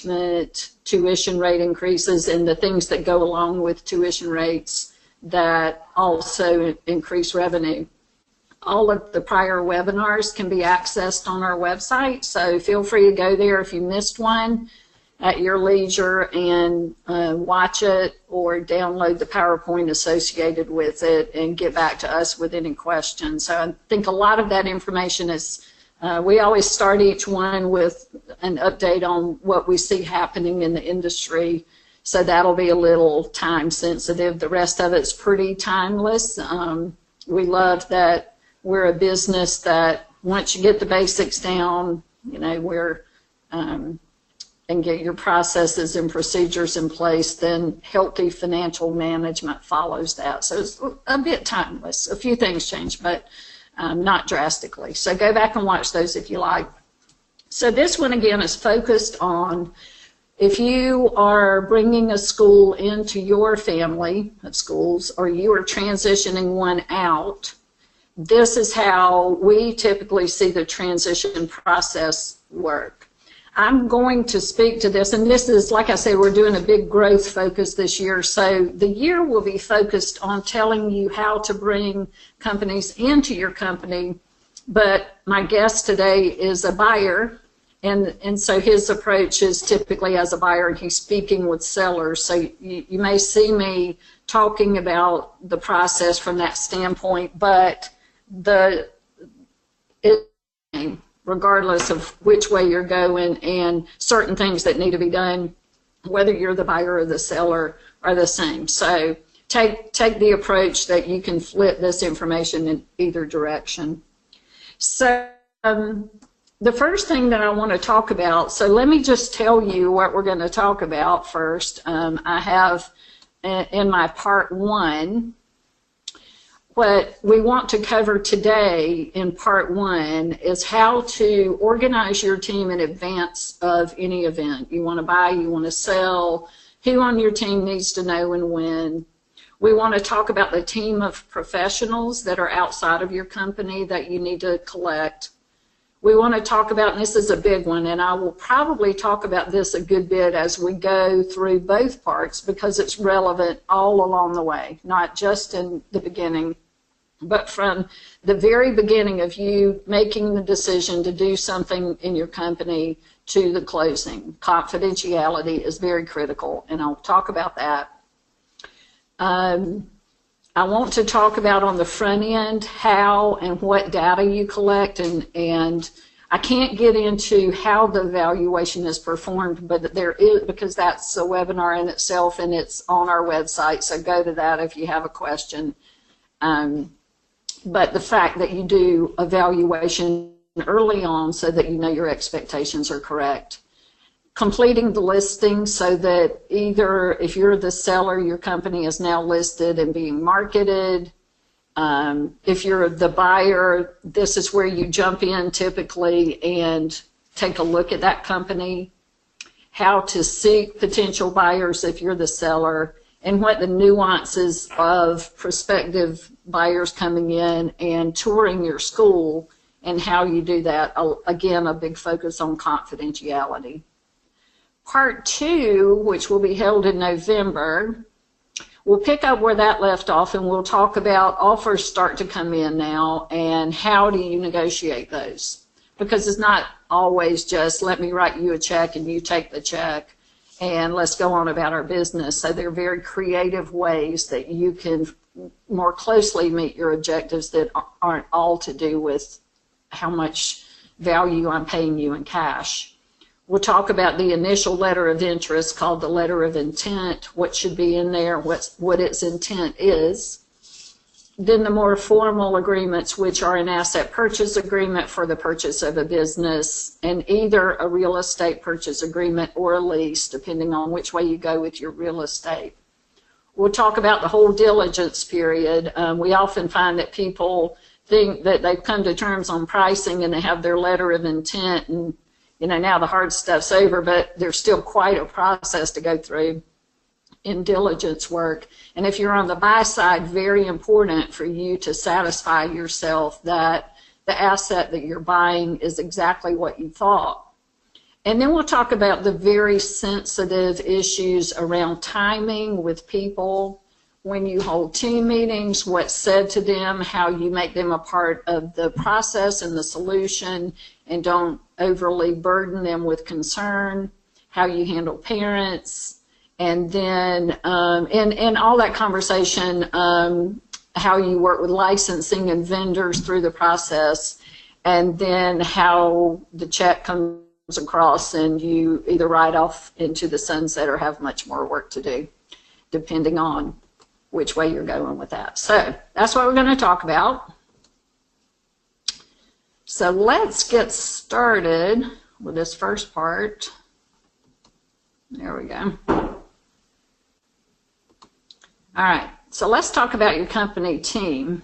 management, tuition rate increases, and the things that go along with tuition rates that also increase revenue. All of the prior webinars can be accessed on our website, so feel free to go there if you missed one at your leisure and watch it, or download the PowerPoint associated with it and get back to us with any questions. So I think a lot of that information is, we always start each one with an update on what we see happening in the industry, so that'll be a little time sensitive. The rest of it's pretty timeless. We love that we're a business that once you get the basics down, you know, and get your processes and procedures in place, then healthy financial management follows that. So it's a bit timeless. A few things change, but not drastically. So go back and watch those if you like. So this one again is focused on if you are bringing a school into your family of schools, or you are transitioning one out, this is how we typically see the transition process work. I'm going to speak to this, and this is, like I say, we're doing a big growth focus this year, so the year will be focused on telling you how to bring companies into your company, but my guest today is a buyer, and so his approach is typically as a buyer, and he's speaking with sellers, so you may see me talking about the process from that standpoint, but regardless of which way you're going, and certain things that need to be done, whether you're the buyer or the seller, are the same. So take the approach that you can flip this information in either direction. So the first thing that I want to talk about, so let me just tell you what we're going to talk about first. I have in my part one, what we want to cover today in part one is how to organize your team in advance of any event. You want to buy, you want to sell, who on your team needs to know and when. We want to talk about the team of professionals that are outside of your company that you need to collect. We want to talk about, and this is a big one, and I will probably talk about this a good bit as we go through both parts because it's relevant all along the way, not just in the beginning, but from the very beginning of you making the decision to do something in your company to the closing. Confidentiality is very critical, and I'll talk about that. I want to talk about on the front end how and what data you collect, and I can't get into how the valuation is performed, but there is, because that's a webinar in itself and it's on our website, so go to that if you have a question. But the fact that you do a valuation early on so that you know your expectations are correct. Completing the listing so that either if you're the seller, your company is now listed and being marketed. If you're the buyer, this is where you jump in typically and take a look at that company. How to seek potential buyers if you're the seller, and what the nuances of prospective buyers coming in and touring your school and how you do that. Again, a big focus on confidentiality. Part two, which will be held in November, we'll pick up where that left off, and we'll talk about offers start to come in now and how do you negotiate those. Because it's not always just let me write you a check and you take the check and let's go on about our business. So there are very creative ways that you can more closely meet your objectives that aren't all to do with how much value I'm paying you in cash. We'll talk about the initial letter of interest called the letter of intent, what should be in there, what its intent is. Then the more formal agreements, which are an asset purchase agreement for the purchase of a business, and either a real estate purchase agreement or a lease, depending on which way you go with your real estate. We'll talk about the whole diligence period. We often find that people think that they've come to terms on pricing and they have their letter of intent, and you know, now the hard stuff's over, but there's still quite a process to go through in diligence work. And if you're on the buy side, very important for you to satisfy yourself that the asset that you're buying is exactly what you thought. And then we'll talk about the very sensitive issues around timing with people, when you hold team meetings, what's said to them, how you make them a part of the process and the solution and don't overly burden them with concern, how you handle parents, and then and all that conversation, how you work with licensing and vendors through the process, and then how the check comes across and you either ride off into the sunset or have much more work to do, depending on which way you're going with that. So that's what we're going to talk about. So let's get started with this first part. There we go. All right, so let's talk about your company team.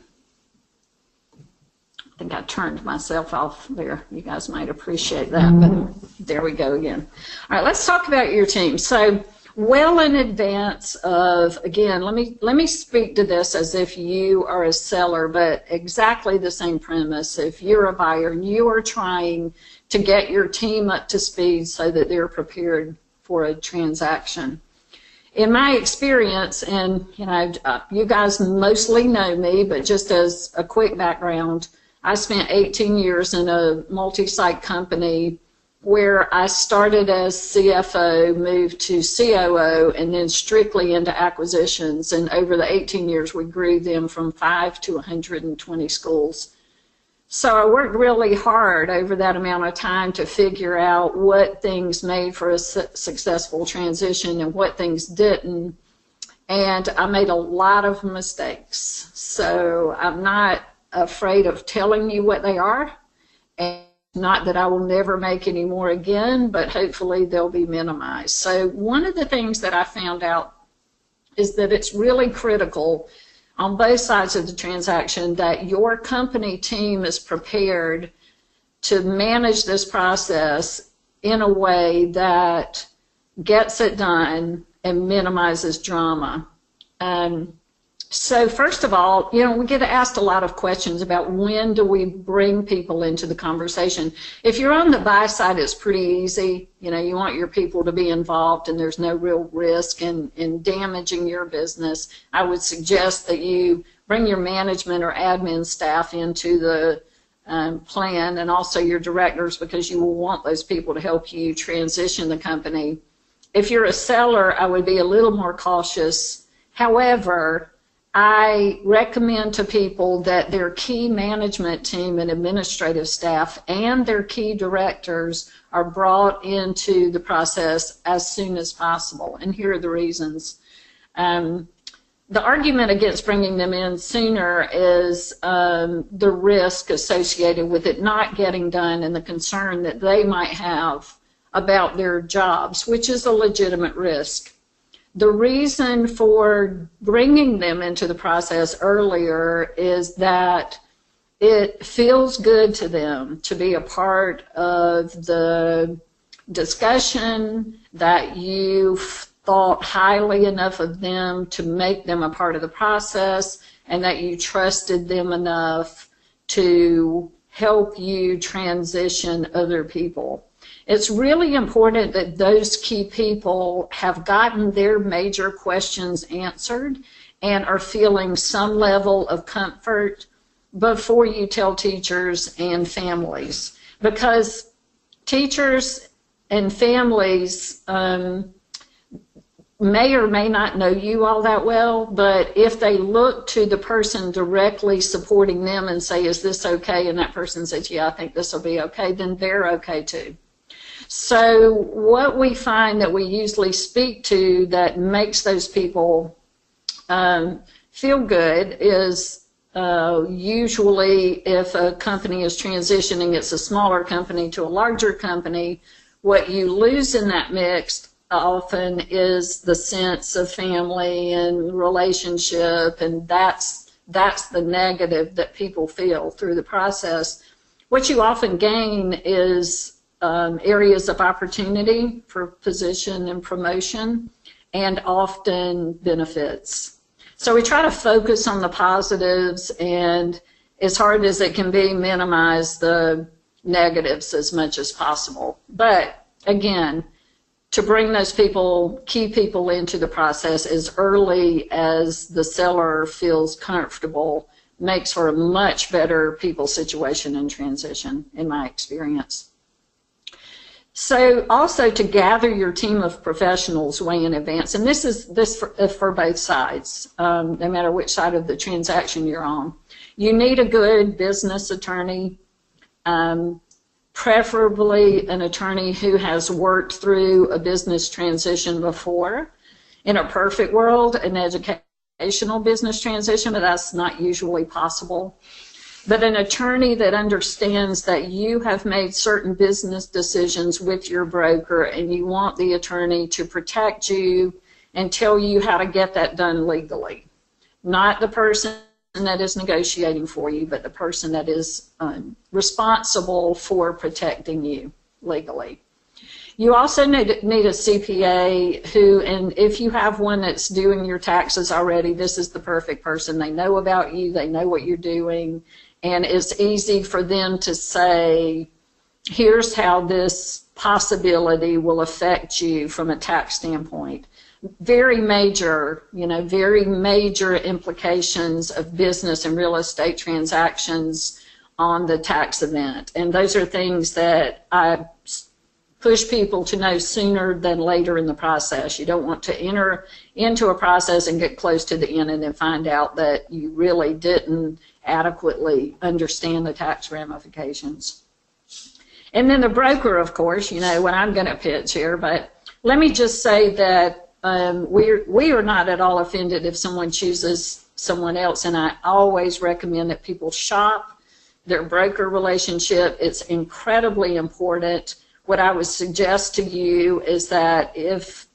I think I turned myself off there. You guys might appreciate that, but there we go again. All right, let's talk about your team. So well in advance of, again, let me speak to this as if you are a seller, but exactly the same premise. If you're a buyer and you are trying to get your team up to speed so that they're prepared for a transaction. In my experience, and you guys mostly know me, but just as a quick background, I spent 18 years in a multi-site company where I started as CFO, moved to COO, and then strictly into acquisitions. And over the 18 years, we grew them from 5 to 120 schools. So I worked really hard over that amount of time to figure out what things made for a successful transition and what things didn't. And I made a lot of mistakes. So I'm not afraid of telling you what they are. And not that I will never make any more again, but hopefully they'll be minimized. So one of the things that I found out is that it's really critical on both sides of the transaction that your company team is prepared to manage this process in a way that gets it done and minimizes drama. So first of all, we get asked a lot of questions about when do we bring people into the conversation. If you're on the buy side, it's pretty easy. You want your people to be involved and there's no real risk in damaging your business. I would suggest that you bring your management or admin staff into the plan, and also your directors, because you will want those people to help you transition the company. If you're a seller, I would be a little more cautious. However, I recommend to people that their key management team and administrative staff and their key directors are brought into the process as soon as possible. And here are the reasons. The argument against bringing them in sooner is the risk associated with it not getting done and the concern that they might have about their jobs, which is a legitimate risk. The reason for bringing them into the process earlier is that it feels good to them to be a part of the discussion, that you've thought highly enough of them to make them a part of the process, and that you trusted them enough to help you transition other people. It's really important that those key people have gotten their major questions answered and are feeling some level of comfort before you tell teachers and families. Because teachers and families may or may not know you all that well, but if they look to the person directly supporting them and say, is this okay? And that person says, yeah, I think this will be okay, then they're okay too. So what we find that we usually speak to that makes those people feel good is usually if a company is transitioning, it's a smaller company to a larger company, what you lose in that mix often is the sense of family and relationship, and that's the negative that people feel through the process. What you often gain is areas of opportunity for position and promotion, and often benefits. So we try to focus on the positives, and as hard as it can be, minimize the negatives as much as possible. But again, to bring those people, key people into the process as early as the seller feels comfortable makes for a much better people situation and transition, in my experience. So also to gather your team of professionals way in advance, and this is for both sides, no matter which side of the transaction you're on. You need a good business attorney, preferably an attorney who has worked through a business transition before. In a perfect world, an educational business transition, but that's not usually possible. But an attorney that understands that you have made certain business decisions with your broker and you want the attorney to protect you and tell you how to get that done legally. Not the person that is negotiating for you, but the person that is responsible for protecting you legally. You also need a CPA who, and if you have one that's doing your taxes already, this is the perfect person. They know about you, they know what you're doing, and it's easy for them to say, here's how this possibility will affect you from a tax standpoint. Very major, very major implications of business and real estate transactions on the tax event. And those are things that I push people to know sooner than later in the process. You don't want to enter into a process and get close to the end and then find out that you really didn't adequately understand the tax ramifications. And then the broker, of course, what I'm going to pitch here, but let me just say that we are not at all offended if someone chooses someone else, and I always recommend that people shop their broker relationship. It's incredibly important. What I would suggest to you is that if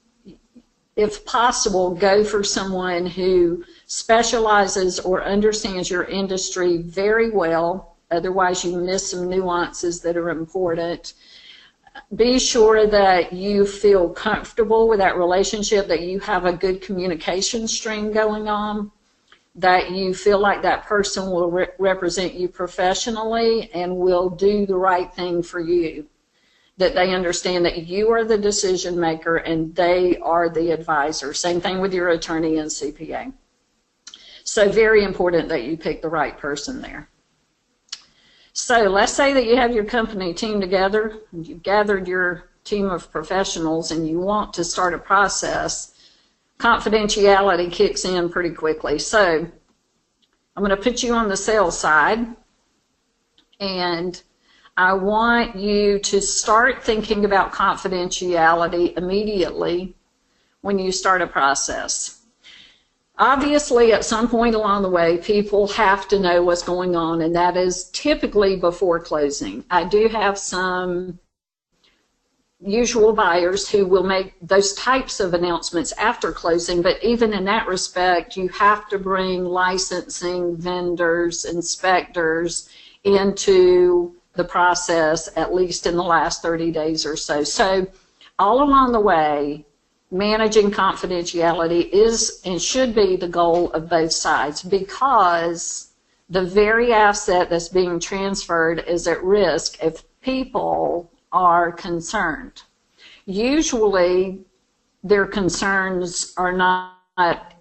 possible, go for someone who specializes or understands your industry very well. Otherwise, you miss some nuances that are important. Be sure that you feel comfortable with that relationship, that you have a good communication stream going on, that you feel like that person will represent you professionally and will do the right thing for you, that they understand that you are the decision maker and they are the advisor. Same thing with your attorney and CPA. So very important that you pick the right person there. So let's say that you have your company team together, and you've gathered your team of professionals and you want to start a process. Confidentiality kicks in pretty quickly. So I'm going to put you on the sales side, and I want you to start thinking about confidentiality immediately when you start a process. Obviously, at some point along the way, people have to know what's going on, and that is typically before closing. I do have some usual buyers who will make those types of announcements after closing, but even in that respect, you have to bring licensing, vendors, inspectors into the process, at least in the last 30 days or so. So all along the way, managing confidentiality is and should be the goal of both sides, because the very asset that's being transferred is at risk if people are concerned. Usually their concerns are not,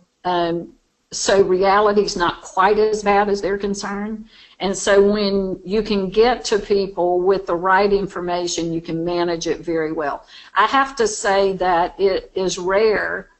so reality's not quite as bad as their concern. And so when you can get to people with the right information, you can manage it very well. I have to say that it is rare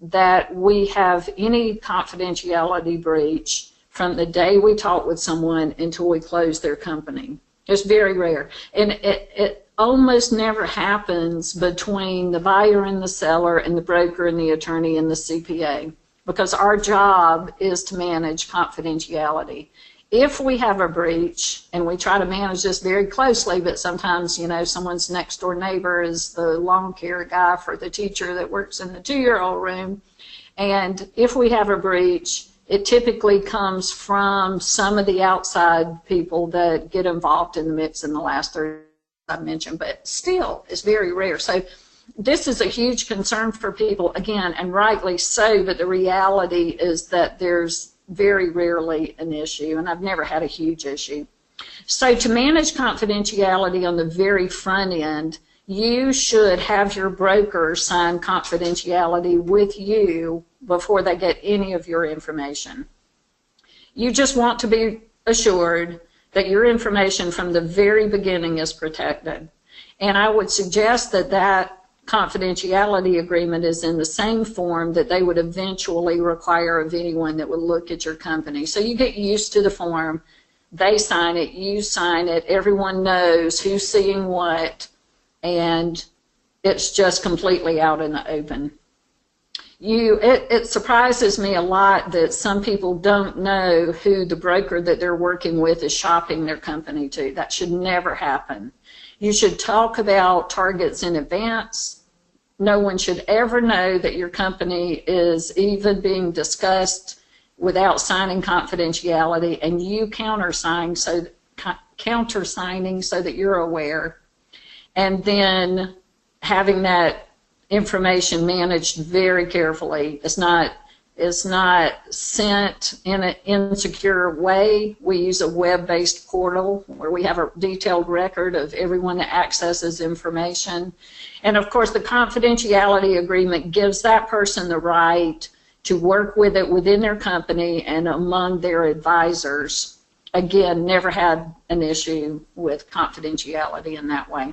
that we have any confidentiality breach from the day we talk with someone until we close their company. It's very rare. And it almost never happens between the buyer and the seller and the broker and the attorney and the CPA, because our job is to manage confidentiality. If we have a breach, and we try to manage this very closely, but sometimes, someone's next door neighbor is the lawn care guy for the teacher that works in the 2-year-old room, and if we have a breach, it typically comes from some of the outside people that get involved in the mix in the last 30 I mentioned, but still, it's very rare. So this is a huge concern for people, again, and rightly so, but the reality is that there's very rarely an issue, and I've never had a huge issue. So to manage confidentiality on the very front end, you should have your broker sign confidentiality with you before they get any of your information. You just want to be assured that your information from the very beginning is protected. And I would suggest that that confidentiality agreement is in the same form that they would eventually require of anyone that would look at your company. So you get used to the form, they sign it, you sign it, everyone knows who's seeing what, and it's just completely out in the open. It surprises me a lot that some people don't know who the broker that they're working with is shopping their company to. That should never happen. You should talk about targets in advance. No one should ever know that your company is even being discussed without signing confidentiality, and you countersigning so that you're aware. And then having that information managed very carefully. It's not sent in an insecure way. We use a web-based portal where we have a detailed record of everyone that accesses information. And of course, the confidentiality agreement gives that person the right to work with it within their company and among their advisors. Again, never had an issue with confidentiality in that way.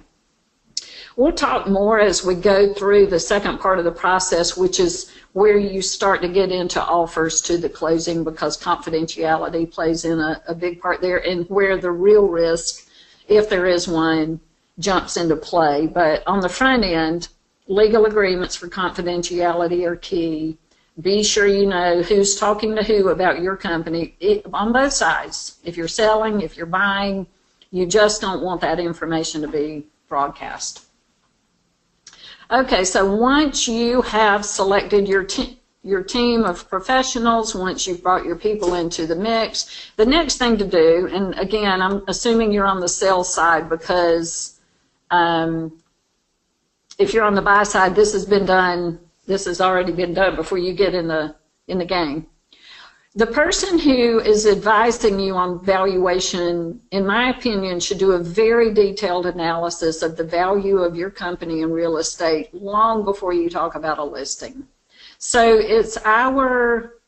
We'll talk more as we go through the second part of the process, which is where you start to get into offers to the closing, because confidentiality plays in a big part there, and where the real risk, if there is one, jumps into play. But on the front end, legal agreements for confidentiality are key. Be sure you know who's talking to who about your company on both sides. If you're selling, if you're buying, you just don't want that information to be broadcast. Okay, so once you have selected your team of professionals, once you've brought your people into the mix, the next thing to do, and again, I'm assuming you're on the sales side, because if you're on the buy side, this has already been done before you get in the game. The person who is advising you on valuation, in my opinion, should do a very detailed analysis of the value of your company in real estate long before you talk about a listing. So it's our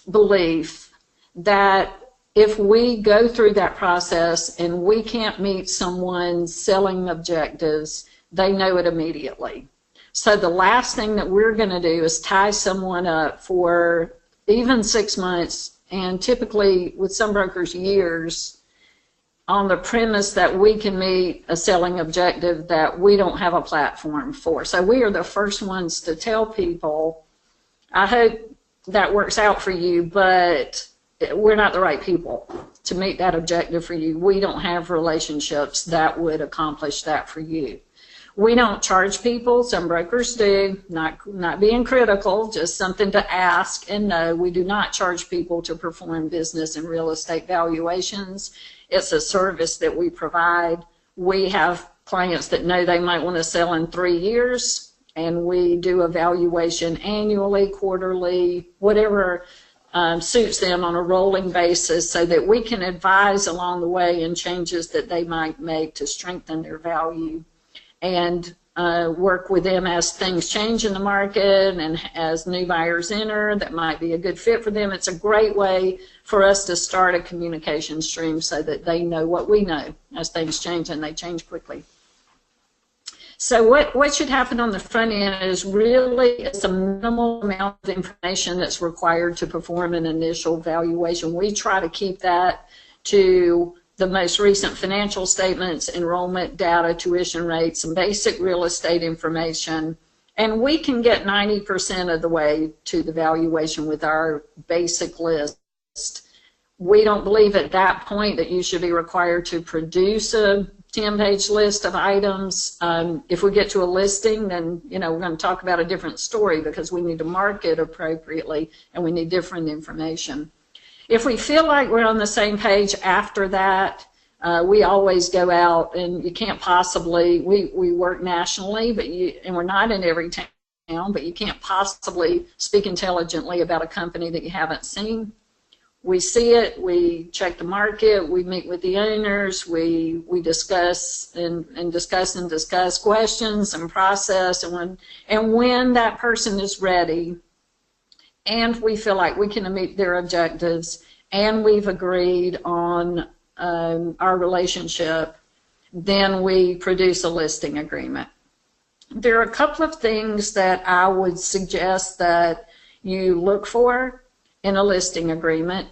belief that if we go through that process and we can't meet someone's selling objectives, they know it immediately. So the last thing that we're going to do is tie someone up for even 6 months, and typically with some brokers years, on the premise that we can meet a selling objective that we don't have a platform for. So we are the first ones to tell people, I hope that works out for you, but we're not the right people to meet that objective for you. We don't have relationships that would accomplish that for you. We don't charge people, some brokers do, not being critical, just something to ask. And no, we do not charge people to perform business and real estate valuations. It's a service that we provide. We have clients that know they might want to sell in 3 years, and we do a valuation annually, quarterly, whatever suits them on a rolling basis, so that we can advise along the way in changes that they might make to strengthen their value, and work with them as things change in the market and as new buyers enter that might be a good fit for them. It's a great way for us to start a communication stream so that they know what we know as things change, and they change quickly. So what should happen on the front end is really it's a minimal amount of information that's required to perform an initial valuation. We try to keep that to the most recent financial statements, enrollment data, tuition rates, some basic real estate information, and we can get 90% of the way to the valuation with our basic list. We don't believe at that point that you should be required to produce a 10-page list of items. If we get to a listing, then we're going to talk about a different story, because we need to market appropriately and we need different information. If we feel like we're on the same page after that, we always go out, and you can't possibly, we work nationally, and we're not in every town, but you can't possibly speak intelligently about a company that you haven't seen. We see it, we check the market, we meet with the owners, we discuss and discuss questions and process, and when that person is ready and we feel like we can meet their objectives and we've agreed on our relationship, then we produce a listing agreement. There are a couple of things that I would suggest that you look for in a listing agreement.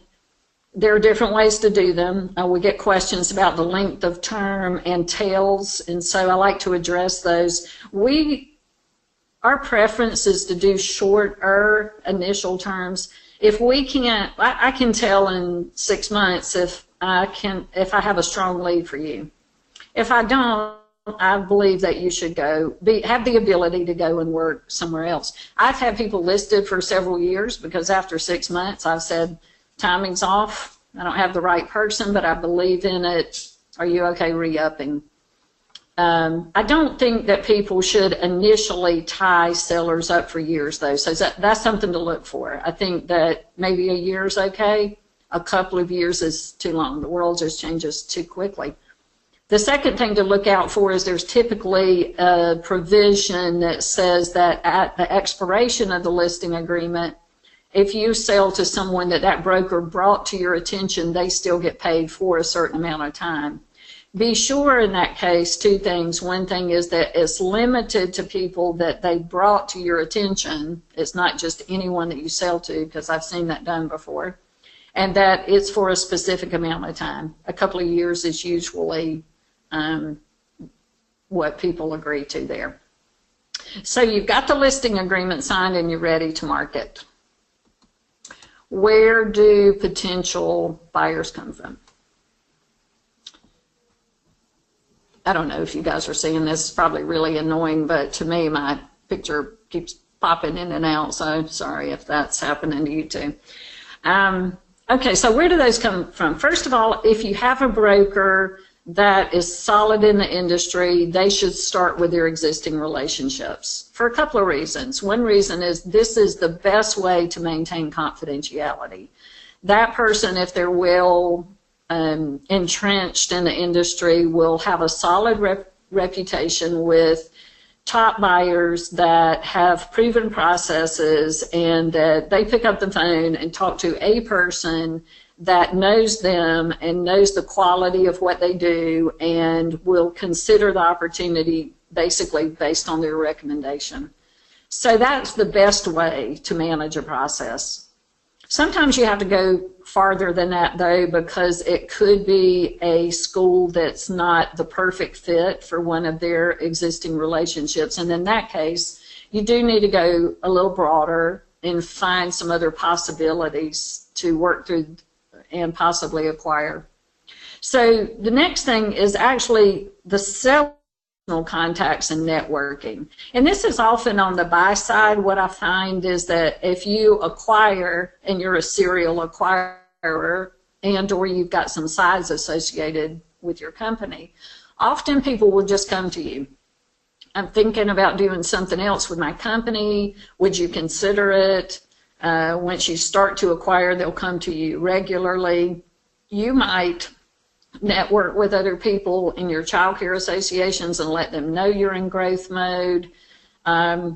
There are different ways to do them. We get questions about the length of term and tails, and so I like to address those. Our preference is to do shorter initial terms. If we can't, I can tell in 6 months if I have a strong lead for you. If I don't, I believe that you should have the ability to go and work somewhere else. I've had people listed for several years because after 6 months I've said, timing's off, I don't have the right person, but I believe in it. Are you okay re-upping? I don't think that people should initially tie sellers up for years, though, so that's something to look for. I think that maybe a year is okay. A couple of years is too long. The world just changes too quickly. The second thing to look out for is there's typically a provision that says that at the expiration of the listing agreement, if you sell to someone that broker brought to your attention, they still get paid for a certain amount of time. Be sure in that case, two things. One thing is that it's limited to people that they brought to your attention. It's not just anyone that you sell to, because I've seen that done before. And that it's for a specific amount of time. A couple of years is usually what people agree to there. So you've got the listing agreement signed and you're ready to market. Where do potential buyers come from? I don't know if you guys are seeing this, it's probably really annoying, but to me my picture keeps popping in and out, so sorry if that's happening to you too. Okay, so where do those come from? First of all, if you have a broker that is solid in the industry, they should start with their existing relationships for a couple of reasons. One reason is this is the best way to maintain confidentiality. That person, if they're well entrenched in the industry, will have a solid reputation with top buyers that have proven processes, and that they pick up the phone and talk to a person that knows them and knows the quality of what they do and will consider the opportunity basically based on their recommendation. So that's the best way to manage a process. Sometimes you have to go farther than that, though, because it could be a school that's not the perfect fit for one of their existing relationships. And in that case, you do need to go a little broader and find some other possibilities to work through and possibly acquire. So the next thing is actually the seller contacts and networking. And this is often on the buy side. What I find is that if you acquire and you're a serial acquirer and or you've got some size associated with your company, often people will just come to you. I'm thinking about doing something else with my company. Would you consider it? Once you start to acquire, they'll come to you regularly. You might network with other people in your child care associations and let them know you're in growth mode. I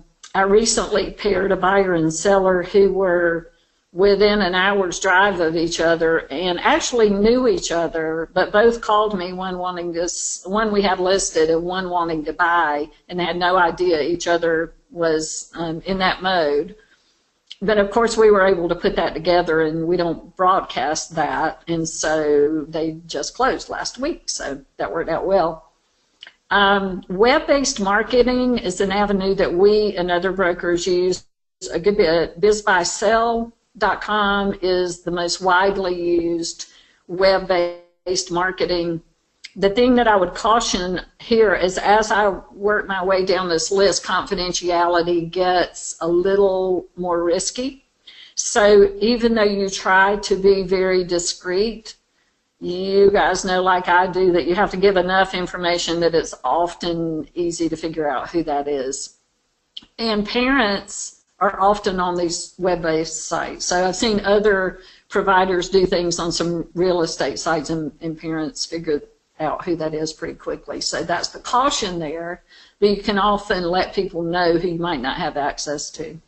recently paired a buyer and seller who were within an hour's drive of each other and actually knew each other, but both called me, one we had listed and one wanting to buy, and had no idea each other was in that mode. But of course we were able to put that together, and we don't broadcast that, and so they just closed last week, so that worked out well. Web-based marketing is an avenue that we and other brokers use a good bit. BizBuySell.com is the most widely used web-based marketing. The thing that I would caution here is, as I work my way down this list, confidentiality gets a little more risky. So even though you try to be very discreet, you guys know, like I do, that you have to give enough information that it's often easy to figure out who that is. And parents are often on these web-based sites. So I've seen other providers do things on some real estate sites, and parents figure out who that is pretty quickly. So that's the caution there, but you can often let people know who you might not have access to.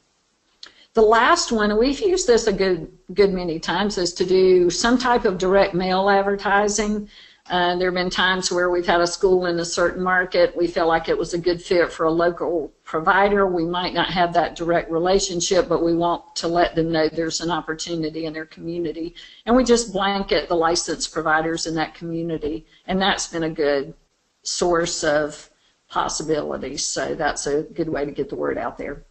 The last one, we've used this a good many times, is to do some type of direct mail advertising. There have been times where we've had a school in a certain market. We feel like it was a good fit for a local provider. We might not have that direct relationship, but we want to let them know there's an opportunity in their community. And we just blanket the licensed providers in that community. And that's been a good source of possibilities. So that's a good way to get the word out there.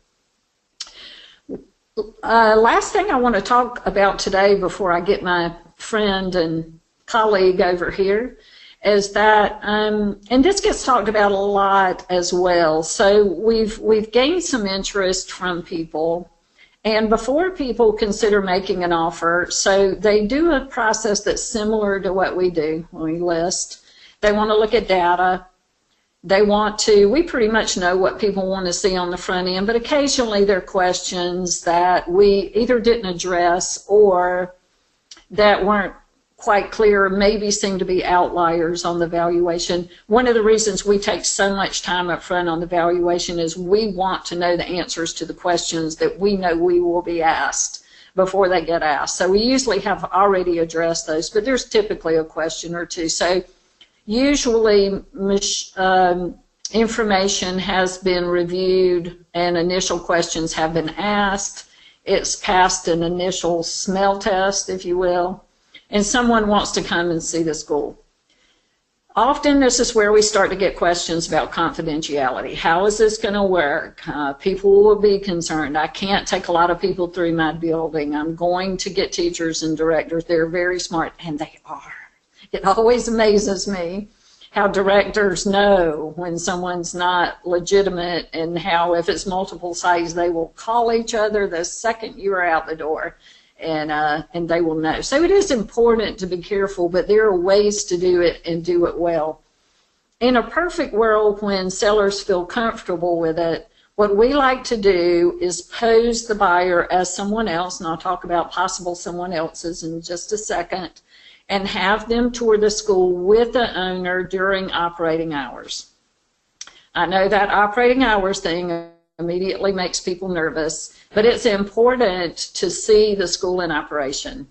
Last thing I want to talk about today before I get my friend and colleague over here is that, and this gets talked about a lot as well. So we've gained some interest from people, and before people consider making an offer, so they do a process that's similar to what we do when we list. They want to look at data. We pretty much know what people want to see on the front end, but occasionally there are questions that we either didn't address or that weren't quite clear, maybe seem to be outliers on the valuation. One of the reasons we take so much time up front on the valuation is we want to know the answers to the questions that we know we will be asked before they get asked. So we usually have already addressed those, but there's typically a question or two. So usually information has been reviewed and initial questions have been asked. It's passed an initial smell test, if you will, and someone wants to come and see the school. Often this is where we start to get questions about confidentiality. How is this going to work? People will be concerned. I can't take a lot of people through my building. I'm going to get teachers and directors. They're very smart, and they are. It always amazes me how directors know when someone's not legitimate, and how if it's multiple sites, they will call each other the second you are out the door. And they will know. So it is important to be careful, but there are ways to do it and do it well. In a perfect world, when sellers feel comfortable with it, what we like to do is pose the buyer as someone else, and I'll talk about possible someone else's in just a second, and have them tour the school with the owner during operating hours. I know that operating hours thing immediately makes people nervous, but it's important to see the school in operation.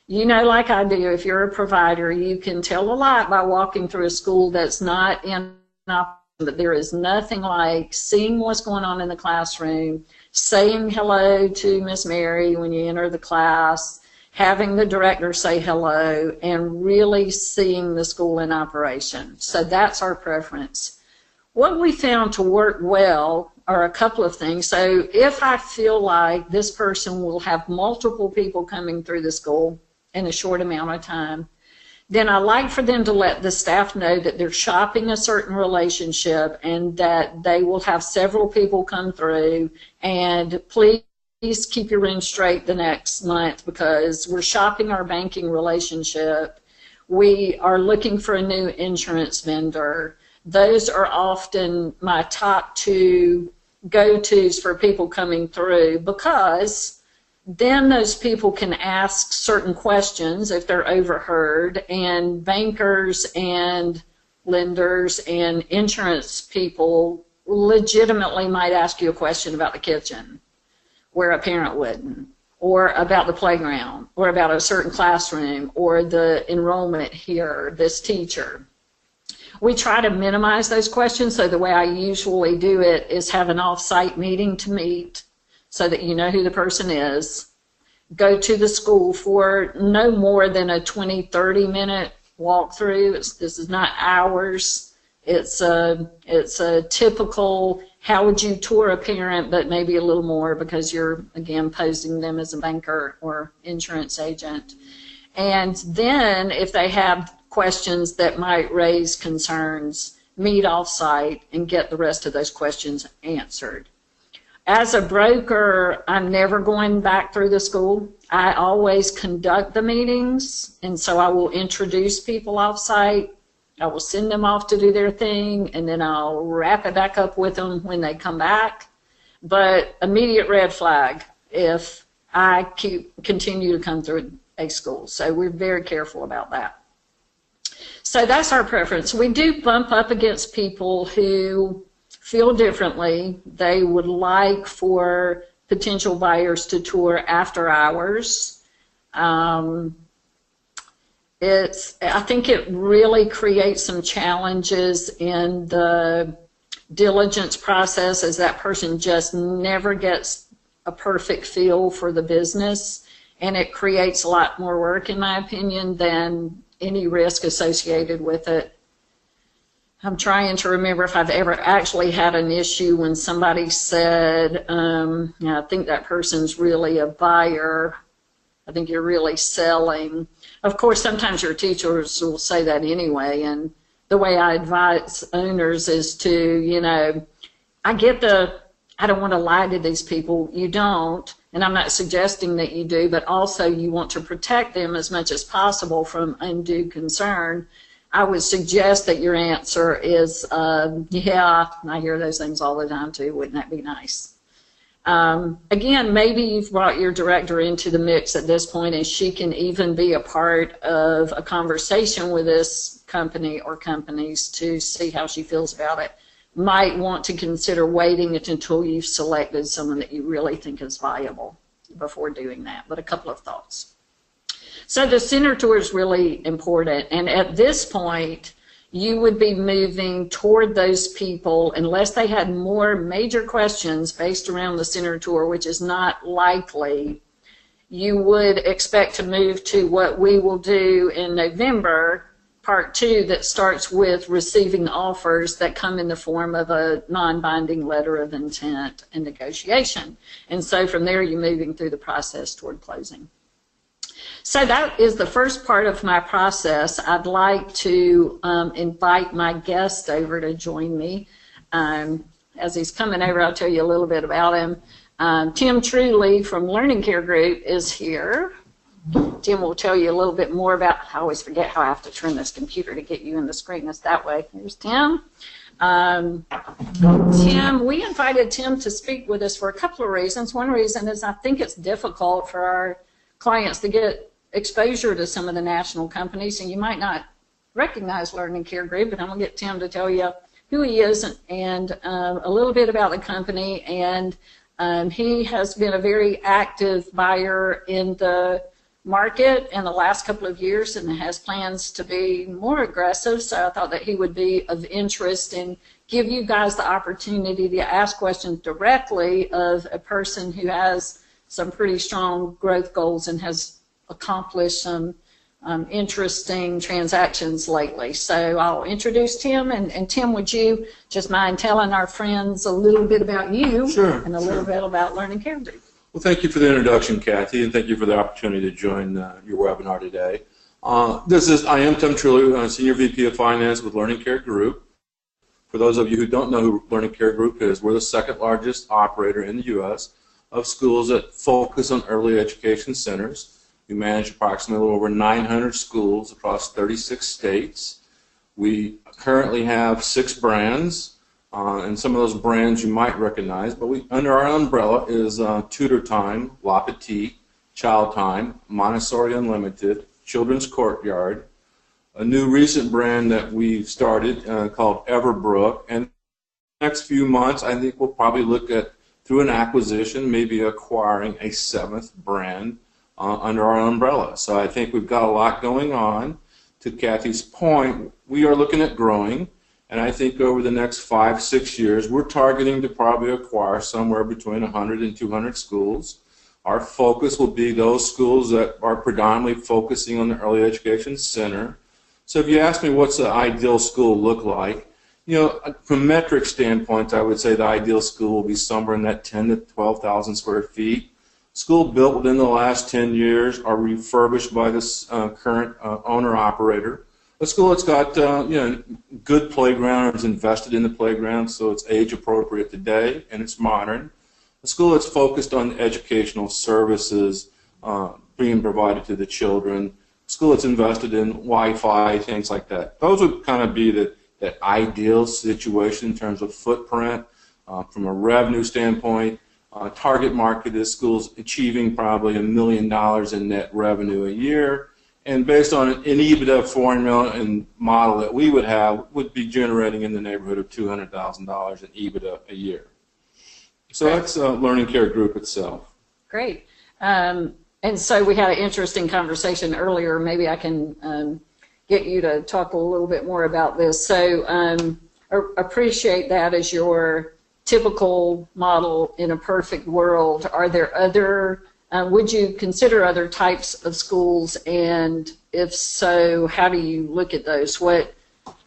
You know, like I do, if you're a provider, you can tell a lot by walking through a school that's not in operation, but there is nothing like seeing what's going on in the classroom, saying hello to Miss Mary when you enter the class, having the director say hello, and really seeing the school in operation. So that's our preference. What we found to work well are a couple of things. So if I feel like this person will have multiple people coming through the school in a short amount of time, then I like for them to let the staff know that they're shopping a certain relationship and that they will have several people come through, and please keep your room straight the next month because we're shopping our banking relationship. We are looking for a new insurance vendor. Those are often my top two go-tos for people coming through, because then those people can ask certain questions if they're overheard, and bankers and lenders and insurance people legitimately might ask you a question about the kitchen where a parent wouldn't, or about the playground, or about a certain classroom, or the enrollment here, this teacher. We try to minimize those questions, so the way I usually do it is have an off-site meeting to meet so that you know who the person is. Go to the school for no more than a 20-30 minute walkthrough. This is not hours. It's a typical, how would you tour a parent, but maybe a little more because you're, again, posing them as a banker or insurance agent. And then if they have questions that might raise concerns, meet off-site and get the rest of those questions answered. As a broker, I'm never going back through the school. I always conduct the meetings, and so I will introduce people off-site. I will send them off to do their thing, and then I'll wrap it back up with them when they come back. But immediate red flag if I continue to come through a school. So we're very careful about that. So that's our preference. We do bump up against people who feel differently. They would like for potential buyers to tour after hours. I think it really creates some challenges in the diligence process, as that person just never gets a perfect feel for the business, and it creates a lot more work, in my opinion, than any risk associated with it. I'm trying to remember if I've ever actually had an issue when somebody said, I think that person's really a buyer. I think you're really selling. Of course, sometimes your teachers will say that anyway, and the way I advise owners is to, I don't want to lie to these people. You don't, and I'm not suggesting that you do, but also you want to protect them as much as possible from undue concern. I would suggest that your answer is, yeah, I hear those things all the time too. Wouldn't that be nice? Again, maybe you've brought your director into the mix at this point, and she can even be a part of a conversation with this company or companies to see how she feels about it. Might want to consider waiting until you've selected someone that you really think is viable before doing that. But a couple of thoughts. So the center tour is really important, and at this point, you would be moving toward those people unless they had more major questions based around the center tour, which is not likely. You would expect to move to what we will do in November, part 2, that starts with receiving offers that come in the form of a non-binding letter of intent and negotiation. And so from there, you're moving through the process toward closing. So that is the first part of my process. I'd like to invite my guest over to join me. As he's coming over, I'll tell you a little bit about him. Tim Truly from Learning Care Group is here. Tim will tell you a little bit more about, I always forget how I have to turn this computer to get you in the screen. It's that way. Here's Tim. We invited Tim to speak with us for a couple of reasons. One reason is I think it's difficult for our clients to get exposure to some of the national companies, and you might not recognize Learning Care Group, but I'm going to get Tim to tell you who he is and a little bit about the company. And he has been a very active buyer in the market in the last couple of years and has plans to be more aggressive. So I thought that he would be of interest and give you guys the opportunity to ask questions directly of a person who has some pretty strong growth goals and has accomplished some interesting transactions lately. So I'll introduce Tim, and Tim, would you just mind telling our friends a little bit about you? Sure, and a little bit about Learning Care Group? Well, thank you for the introduction, Kathy, and thank you for the opportunity to join your webinar today. I am Tim Truly, Senior VP of Finance with Learning Care Group. For those of you who don't know who Learning Care Group is, we're the second largest operator in the U.S. of schools that focus on early education centers. We manage approximately over 900 schools across 36 states. We currently have 6 brands, and some of those brands you might recognize, but under our umbrella is Tutor Time, La Petite, Child Time, Montessori Unlimited, Children's Courtyard, a new recent brand that we've started called Everbrook, and the next few months I think we'll probably look at, through an acquisition, maybe acquiring a 7th brand under our umbrella. So I think we've got a lot going on. To Kathy's point, we are looking at growing, and I think over the next 5-6 years, we're targeting to probably acquire somewhere between 100 and 200 schools. Our focus will be those schools that are predominantly focusing on the early education center. So if you ask me what's the ideal school look like, from metric standpoint, I would say the ideal school will be somewhere in that 10 to 12,000 square feet. School built within the last 10 years are refurbished by this current owner-operator. A school that's got good playground, is invested in the playground, so it's age-appropriate today and it's modern. A school that's focused on educational services being provided to the children. A school that's invested in Wi-Fi, things like that. Those would kind of be the ideal situation in terms of footprint. From a revenue standpoint, Target market is schools achieving probably $1 million in net revenue a year, and based on an EBITDA formula and model that we would have, would be generating in the neighborhood of $200,000 in EBITDA a year. So that's Learning Care Group itself. Great. And so we had an interesting conversation earlier. Maybe I can get you to talk a little bit more about this. So appreciate that as your typical model in a perfect world. Are there other, would you consider other types of schools? And if so, how do you look at those? What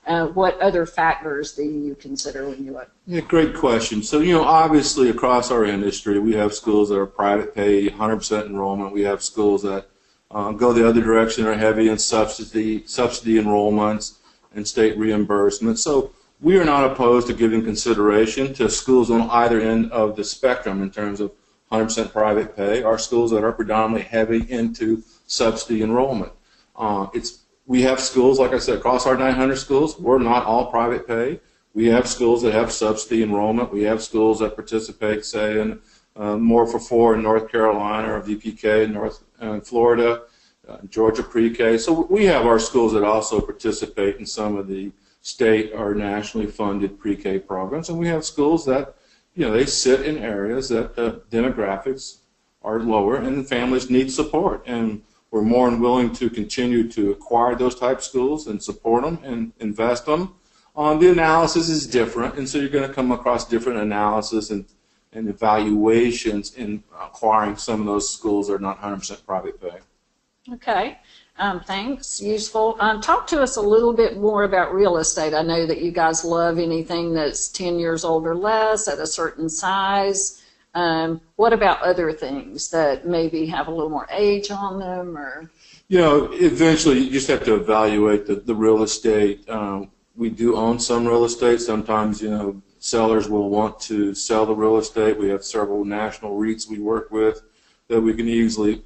other factors do you consider when you look? Yeah, great question. So, obviously across our industry, we have schools that are private pay, 100% enrollment. We have schools that go the other direction, are heavy in subsidy enrollments and state reimbursement. So we are not opposed to giving consideration to schools on either end of the spectrum in terms of 100% private pay, or schools that are predominantly heavy into subsidy enrollment. We have schools, like I said, across our 900 schools, we're not all private pay. We have schools that have subsidy enrollment. We have schools that participate, say, in More for Four in North Carolina, or VPK in Florida, Georgia Pre-K. So we have our schools that also participate in some of the state or nationally funded pre-K programs, and we have schools that, they sit in areas that the demographics are lower and families need support, and we're more than willing to continue to acquire those type schools and support them and invest them. The analysis is different, and so you're going to come across different analysis and evaluations in acquiring some of those schools that are not 100% private pay. Okay. Thanks. Useful. Talk to us a little bit more about real estate. I know that you guys love anything that's 10 years old or less at a certain size. What about other things that maybe have a little more age on them? Or eventually you just have to evaluate the real estate. We do own some real estate. Sometimes, sellers will want to sell the real estate. We have several national REITs we work with that we can easily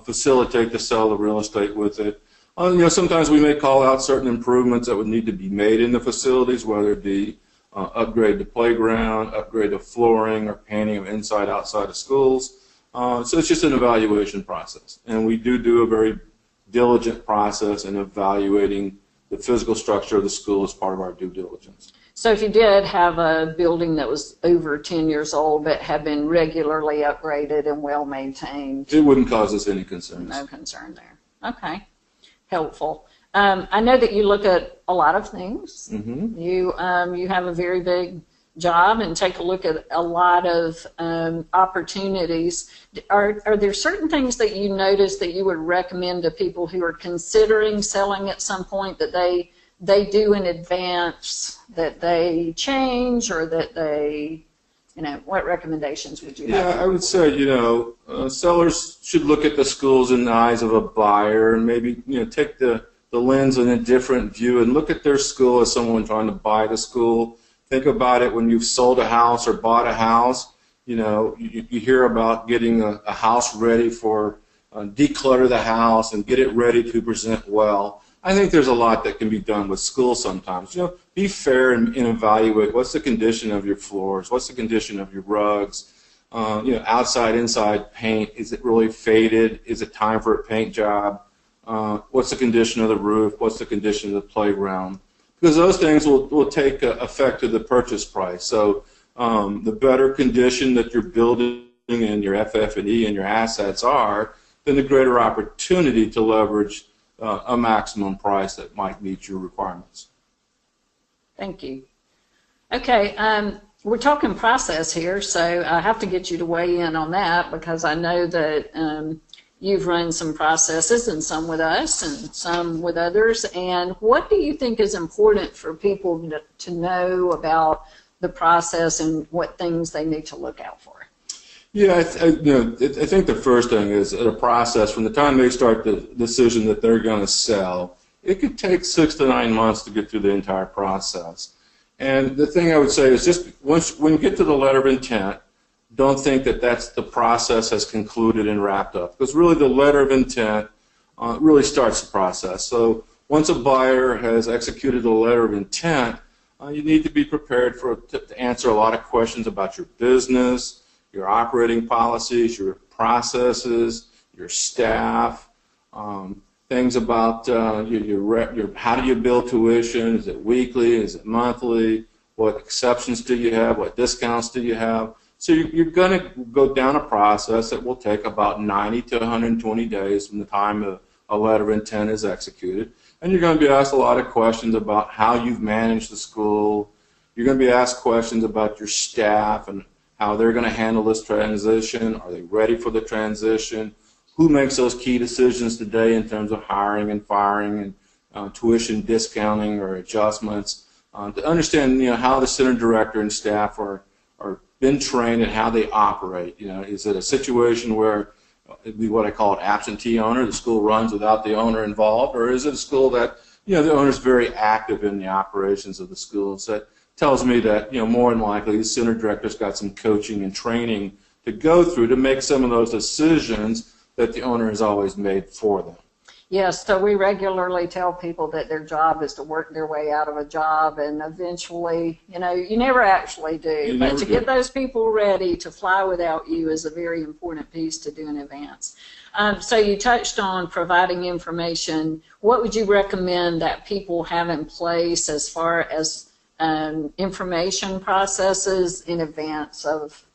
facilitate the sale of real estate with it. Sometimes we may call out certain improvements that would need to be made in the facilities, whether it be upgrade the playground, upgrade the flooring, or painting of inside, outside of schools. So it's just an evaluation process. And we do a very diligent process in evaluating the physical structure of the school as part of our due diligence. So if you did have a building that was over 10 years old but had been regularly upgraded and well maintained, it wouldn't cause us any concerns. No concern there. Okay. Helpful. I know that you look at a lot of things. Mm-hmm. You have a very big job and take a look at a lot of opportunities. Are there certain things that you notice that you would recommend to people who are considering selling at some point that they do in advance, that they change, or that they, what recommendations would you have? Yeah, I would say, sellers should look at the schools in the eyes of a buyer, and maybe, take the lens in a different view and look at their school as someone trying to buy the school. Think about it when you've sold a house or bought a house. You hear about getting a house ready for, declutter the house and get it ready to present well. I think there's a lot that can be done with schools sometimes. Be fair and evaluate what's the condition of your floors, what's the condition of your rugs, outside, inside paint. Is it really faded? Is it time for a paint job? What's the condition of the roof? What's the condition of the playground? Because those things will take effect to the purchase price. So the better condition that your building and your FF&E and your assets are, then the greater opportunity to leverage a maximum price that might meet your requirements. Thank you. Okay, we're talking process here, so I have to get you to weigh in on that, because I know that you've run some processes, and some with us and some with others. And what do you think is important for people to know about the process and what things they need to look out for? Yeah, I think the first thing is a process. From the time they start the decision that they're going to sell, it could take 6 to 9 months to get through the entire process. And the thing I would say is just when you get to the letter of intent, don't think that the process has concluded and wrapped up, because really the letter of intent really starts the process. So once a buyer has executed the letter of intent, you need to be prepared to answer a lot of questions about your business, your operating policies, your processes, your staff, things about your how do you bill tuition? Is it weekly? Is it monthly? What exceptions do you have? What discounts do you have? So you're going to go down a process that will take about 90 to 120 days from the time a letter of intent is executed. And you're going to be asked a lot of questions about how you've managed the school. You're going to be asked questions about your staff and how they're going to handle this transition. Are they ready for the transition? Who makes those key decisions today in terms of hiring and firing and tuition discounting or adjustments? To understand, how the center director and staff are been trained and how they operate. Is it a situation where it'd be what I call an absentee owner, the school runs without the owner involved, or is it a school that the owner's very active in the operations of the school? So that tells me that more than likely the center director's got some coaching and training to go through to make some of those decisions that the owner has always made for them. Yes, so we regularly tell people that their job is to work their way out of a job, and eventually, you never actually do. But to get those people ready to fly without you is a very important piece to do in advance. So you touched on providing information. What would you recommend that people have in place as far as information processes in advance of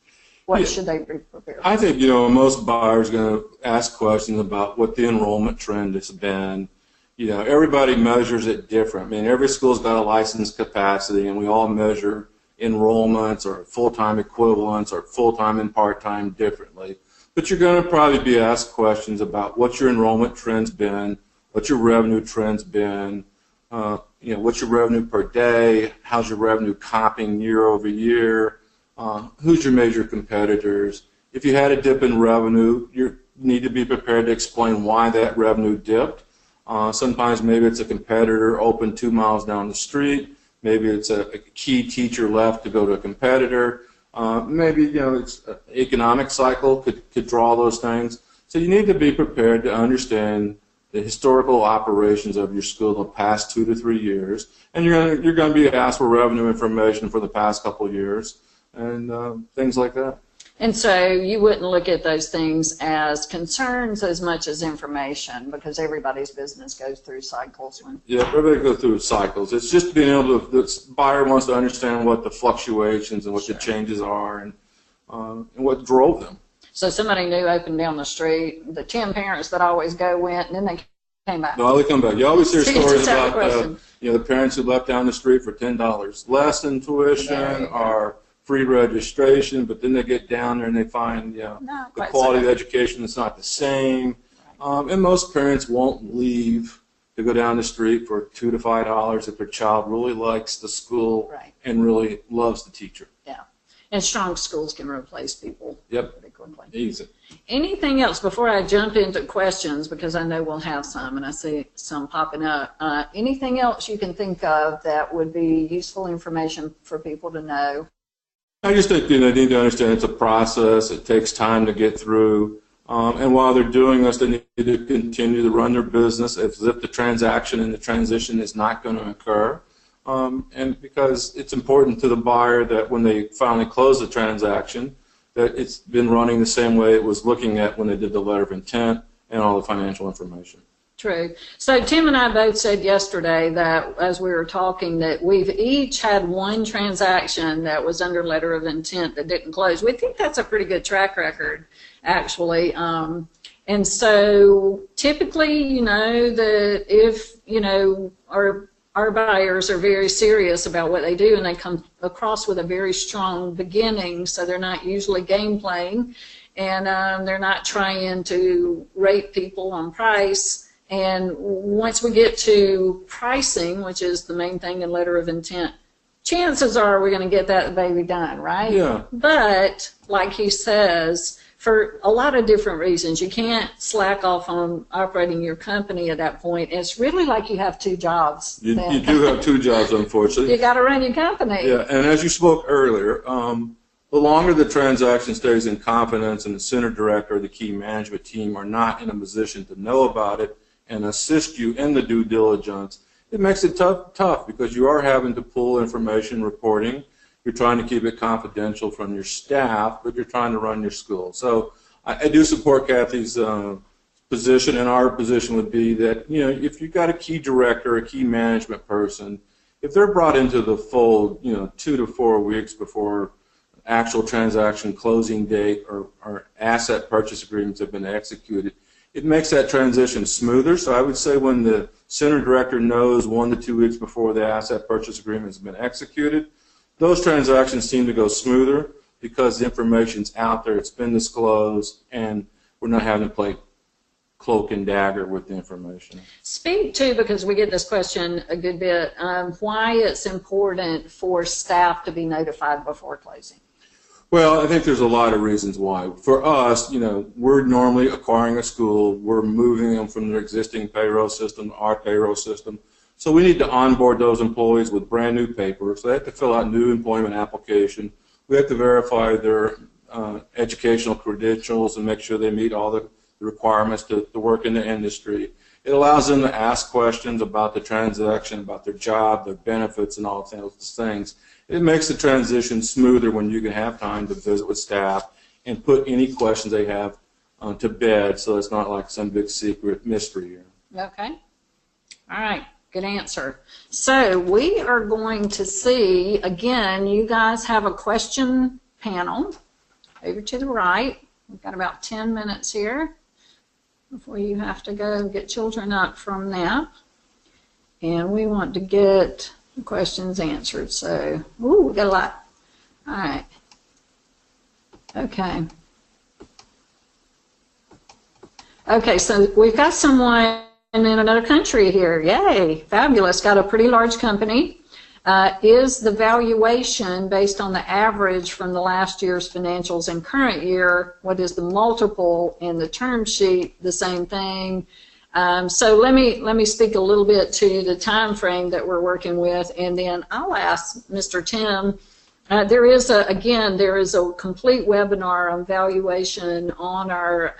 what should they be prepared for? I think, most buyers are going to ask questions about what the enrollment trend has been. Everybody measures it different. Every school's got a licensed capacity, and we all measure enrollments or full-time equivalents or full-time and part-time differently. But you're going to probably be asked questions about what your enrollment trend's been, what your revenue trend's been, what's your revenue per day, how's your revenue comping year over year, who's your major competitors. If you had a dip in revenue, you need to be prepared to explain why that revenue dipped. Sometimes maybe it's a competitor opened 2 miles down the street. Maybe it's a key teacher left to go to a competitor. Maybe it's an economic cycle could draw those things. So you need to be prepared to understand the historical operations of your school the past 2 to 3 years, and you're going to be asked for revenue information for the past couple of years. And things like that. And so you wouldn't look at those things as concerns as much as information, because everybody's business goes through cycles. Yeah, everybody goes through cycles. It's just being able to, the buyer wants to understand what the fluctuations and what the changes are and what drove them. So somebody new opened down the street, the 10 parents that always go went, and then they came back. No, they come back. You always hear stories about the parents who left down the street for $10 less than tuition or free registration, but then they get down there and they find the quality of the education is not the same. And most parents won't leave to go down the street for $2 to $5 if their child really likes the school and really loves the teacher. Yeah, and strong schools can replace people pretty quickly. Easy. Anything else before I jump into questions, because I know we'll have some and I see some popping up. Anything else you can think of that would be useful information for people to know? I just think they need to understand it's a process. It takes time to get through. And while they're doing this, they need to continue to run their business as if the transaction and the transition is not going to occur. And because it's important to the buyer that when they finally close the transaction, that it's been running the same way it was looking at when they did the letter of intent and all the financial information. True. So Tim and I both said yesterday that as we were talking that we've each had one transaction that was under letter of intent that didn't close. We think that's a pretty good track record, actually. And so typically, that if, our buyers are very serious about what they do and they come across with a very strong beginning, so they're not usually game playing and they're not trying to rate people on price. And once we get to pricing, which is the main thing in letter of intent, chances are we're going to get that baby done, right? Yeah. But like he says, for a lot of different reasons, you can't slack off on operating your company at that point. It's really like you have 2 jobs. You do have 2 jobs, unfortunately. You got to run your company. Yeah, and as you spoke earlier, the longer the transaction stays in confidence and the center director or the key management team are not in a position to know about it and assist you in the due diligence, it makes it tough because you are having to pull information reporting You're trying to keep it confidential from your staff, but you're trying to run your school. So I do support Kathy's position, and our position would be that, you know, if you've got a key director, a key management person, if they're brought into the fold, you know, 2 to 4 weeks before actual transaction closing date or asset purchase agreements have been executed, it makes that transition smoother. So I would say when the center director knows 1 to 2 weeks before the asset purchase agreement has been executed, those transactions seem to go smoother because the information's out there, it's been disclosed, and we're not having to play cloak and dagger with the information. Speak to, because we get this question a good bit, why it's important for staff to be notified before closing. Well, I think there's a lot of reasons why. For us, you know, we're normally acquiring a school, we're moving them from their existing payroll system to our payroll system. So we need to onboard those employees with brand new paper. So they have to fill out new employment application. We have to verify their educational credentials and make sure they meet all the requirements to work in the industry. It allows them to ask questions about the transaction, about their job, their benefits, and all those things. It makes the transition smoother when you can have time to visit with staff and put any questions they have to bed, so it's not like some big secret mystery here. Okay. All right. Good answer. So we are going to see, again, you guys have a question panel over to the right. We've got about 10 minutes here before you have to go get children up from nap. And we want to get the questions answered. So, ooh, we got a lot. All right. Okay. Okay, so we've got someone in another country here. Yay, fabulous. Got a pretty large company. Is the valuation based on the average from the last year's financials and current year? What is the multiple in the term sheet? The same thing. So let me speak a little bit to the time frame that we're working with, and then I'll ask Mr. Tim. There is a complete webinar on valuation on our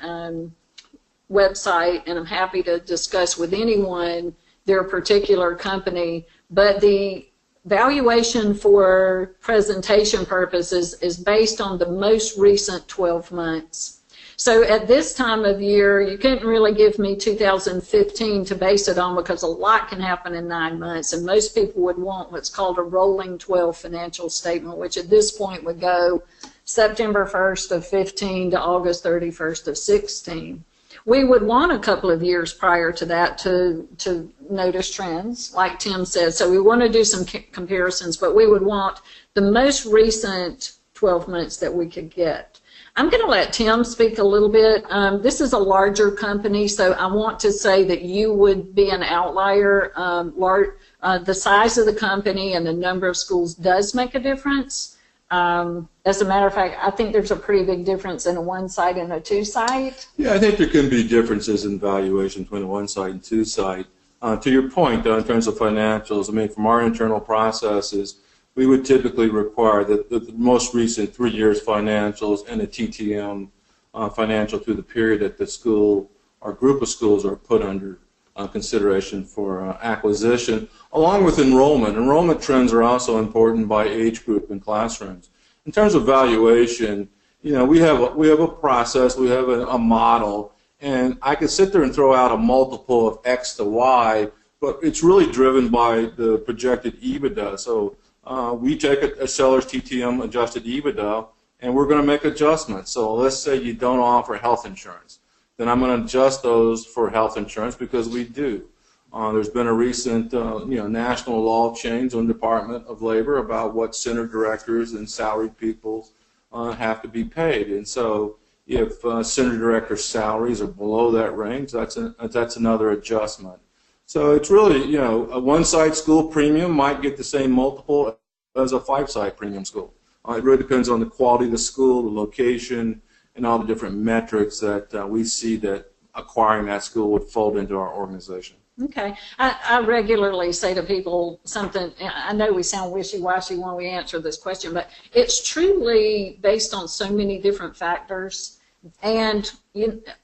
website, and I'm happy to discuss with anyone their particular company. But the valuation for presentation purposes is based on the most recent 12 months. So at this time of year, you couldn't really give me 2015 to base it on because a lot can happen in 9 months, and most people would want what's called a rolling 12 financial statement, which at this point would go September 1st of 15 to August 31st of 16. We would want a couple of years prior to that to notice trends, like Tim said. So we want to do some comparisons, but we would want the most recent 12 months that we could get. I'm going to let Tim speak a little bit. This is a larger company, so I want to say that you would be an outlier. The size of the company and the number of schools does make a difference. As a matter of fact, I think there's a pretty big difference in a one site and a two site. Yeah, I think there can be differences in valuation between a one site and two site. To your point, in terms of financials, I mean, from our internal processes, we would typically require that the most recent 3 years financials and a TTM financial through the period that the school or group of schools are put under consideration for acquisition, along with enrollment. Enrollment trends are also important by age group in classrooms. In terms of valuation, you know, we have a process, we have a model, and I could sit there and throw out a multiple of X to Y, but it's really driven by the projected EBITDA. So we take a seller's TTM adjusted EBITDA, and we're going to make adjustments. So let's say you don't offer health insurance. Then I'm going to adjust those for health insurance because we do. There's been a recent national law change on the Department of Labor about what center directors and salaried people have to be paid. And so if center director salaries are below that range, that's another adjustment. So it's really, you know, a one-site school premium might get the same multiple as a five-site premium school. It really depends on the quality of the school, the location, and all the different metrics that we see that acquiring that school would fold into our organization. Okay. I regularly say to people something, I know we sound wishy-washy when we answer this question, but it's truly based on so many different factors. And